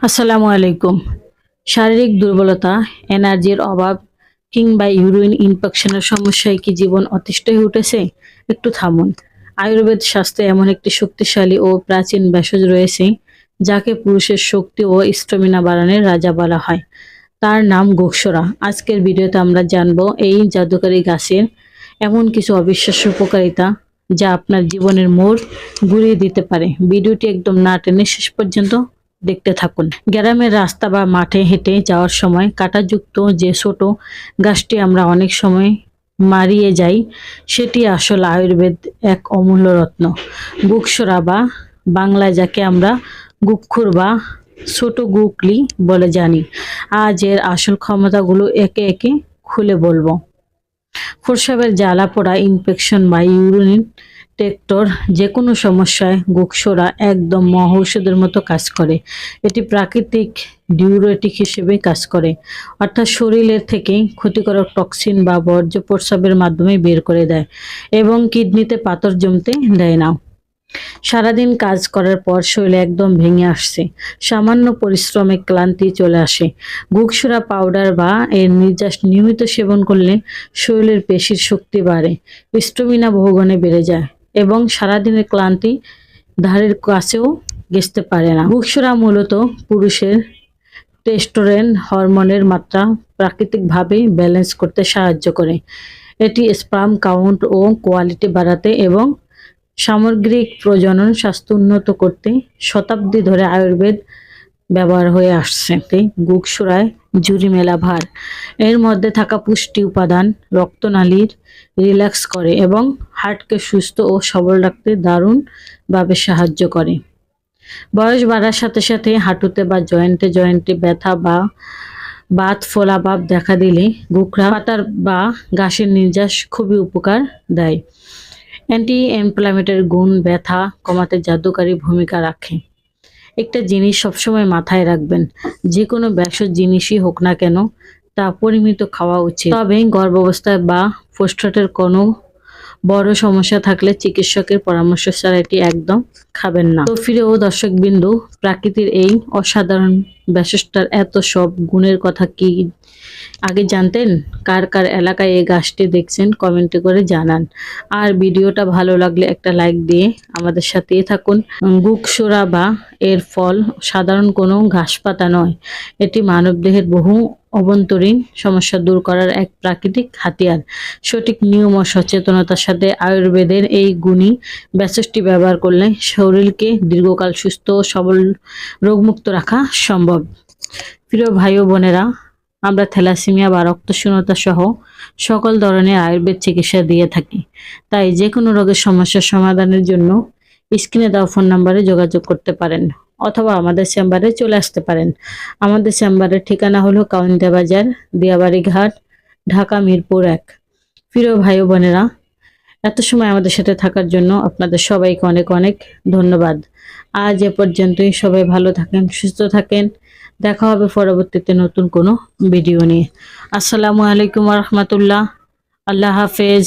আসসালামু আলাইকুম। শারীরিক দুর্বলতা, এনার্জির অভাব কিংবা ইউরিন ইনফেকশনের সমস্যায় কি জীবন অতিষ্ঠ হয়ে উঠেছে? একটু থামুন। আয়ুর্বেদ শাস্ত্রে এমন একটি শক্তিশালী ও প্রাচীন ভেষজ রয়েছে যাকে পুরুষের শক্তি ও স্ট্যামিনা বাড়ানোর রাজা বলা হয়। তার নাম গোকসরা। আজকের ভিডিওতে আমরা জানব এই জাদুকারী গাছের এমন কিছু অবিশ্বাস্য উপকারিতা যা আপনার জীবনের মোড় ঘুরিয়ে দিতে পারে। ভিডিওটি একদম না টেনে শেষ পর্যন্ত দেখতে থাকুন। গ্রামের রাস্তা বা মাঠে হেঁটে যাওয়ার সময় কাঁটাযুক্ত যে ছোট গাছটি আমরা অনেক সময় মারিয়ে যাই, সেটি আসলে আয়ুর্বেদ এক অমূল্য রত্ন। গুক্সরা বা বাংলায় যাকে আমরা গুক্ষুর বা ছোট গুকলি বলে জানি। আজ এর আসল ক্ষমতাগুলো একে একে খুলে বলবো। প্রস্রাবের জ্বালা পোড়া, ইনফেকশন বা ইউরিন টেক্টর যে কোনো সমস্যায় গোকসরা একদম মহৌষধের মতো কাজ করে। এটি প্রাকৃতিক ডিউরেটিক হিসেবে কাজ করে, অর্থাৎ শরীরের থেকে ক্ষতিকারক টক্সিন বা বর্জ্য প্রস্রাবের মাধ্যমে বের করে দেয় এবং কিডনিতে পাথর জমতে দেয় না। সারাদিন কাজ করার পর শরীর একদম ভেঙে আসছে, সামান্য পরিশ্রমে ক্লান্তি চলে আসে। গুকসুরা পাউডার বা এর নির্যাস নিয়মিত সেবন করলে শরীরের পেশির শক্তি বাড়ে, স্ট্যামিনা বহুগুণে বেড়ে যায় এবং সারাদিনের ক্লান্তি ধারের কাছেও ঘেঁষতে পারে না। গুকসুরা মূলত পুরুষের টেস্টোস্টেরন হরমোনের মাত্রা প্রাকৃতিকভাবে ব্যালেন্স করতে সাহায্য করে। এটি স্পার্ম কাউন্ট ও কোয়ালিটি বাড়াতে এবং সামগ্রিক প্রজনন স্বাস্থ্য উন্নত করতে শতাব্দী ধরে আয়ুর্বেদ ব্যবহার হয়ে আসছে। গুকসুরায় জুড়ি মেলা ভার, এর মধ্যে থাকা পুষ্টি উপাদান রক্তনালীর রিল্যাক্স করে এবং হার্টকে সুস্থ ও সবল রাখতে দারুণভাবে সাহায্য করে। বয়স বাড়ার সাথে সাথে হাঁটুতে বা জয়েন্টে জয়েন্টে ব্যথা বা বাত ফোলা ভাব দেখা দিলে গুকরা পাতার বা ঘাসের নির্যাস খুবই উপকার দেয়। অ্যান্টি ইনফ্ল্যামেটরি গুণ ব্যথা কমাতে জাদুকারী ভূমিকা রাখে। একটা জিনিস সবসময় মাথায় রাখবেন, যে কোনো ভেষজ জিনিসই হোক না কেন তা পরিমিত খাওয়া উচিত। তবে গর্ভাবস্থায় বা প্রোস্টেটের কোনো বড় সমস্যা থাকলে চিকিৎসকের পরামর্শ ছাড়া এটি একদম খাবেন না। তো প্রিয় দর্শকবিন্দু, প্রাকৃতির এই অসাধারণ ভেষজটার এত সব গুণের কথা কি আগে জানতেন? কার কার এলাকায় এই গাছটি দেখছেন কমেন্টে করে জানান। আর ভিডিওটা ভালো লাগলে একটা লাইক দিয়ে আমাদের সাথেই থাকুন। গুকসরা বা এর ফল সাধারণ কোনো ঘাসপাতা নয়, এটি মানবদেহের বহু অভ্যন্তরীণ সমস্যা দূর করার এক প্রাকৃতিক হাতিয়ার। সঠিক নিয়ম ও সচেতনতার সাথে আয়ুর্বেদের এই গুণী ভেষজটি ব্যবহার করলে শরীরকে দীর্ঘকাল সুস্থ ও সবল রোগমুক্ত রাখা সম্ভব। প্রিয় ভাই ও বোনেরা, আমরা থ্যালাসেমিয়া বা রক্তশূন্যতা সহ সকল ধরনের আয়ুর্বেদ চিকিৎসা দিয়ে থাকি। তাই যে কোনো রোগের সমস্যার সমাধানের জন্য স্ক্রিনে দেওয়া ফোন নাম্বারে যোগাযোগ করতে পারেন অথবা আমাদের চেম্বারে চলে আসতে পারেন। আমাদের চেম্বারের ঠিকানা হলো কাউন্দিয়া বাজার, দিয়াবাড়ি ঘাট, ঢাকা মিরপুর 1। প্রিয় ভাই ও বোনেরা, এত সময় আমাদের সাথে থাকার জন্য আপনাদের সবাইকে অনেক অনেক ধন্যবাদ। আজ এ পর্যন্তই। সবাই ভালো থাকেন, সুস্থ থাকেন। দেখা হবে পরবর্তীতে নতুন কোনো ভিডিও নিয়ে। আসসালামু আলাইকুম ওয়া রাহমাতুল্লাহ। আল্লাহ হাফেজ।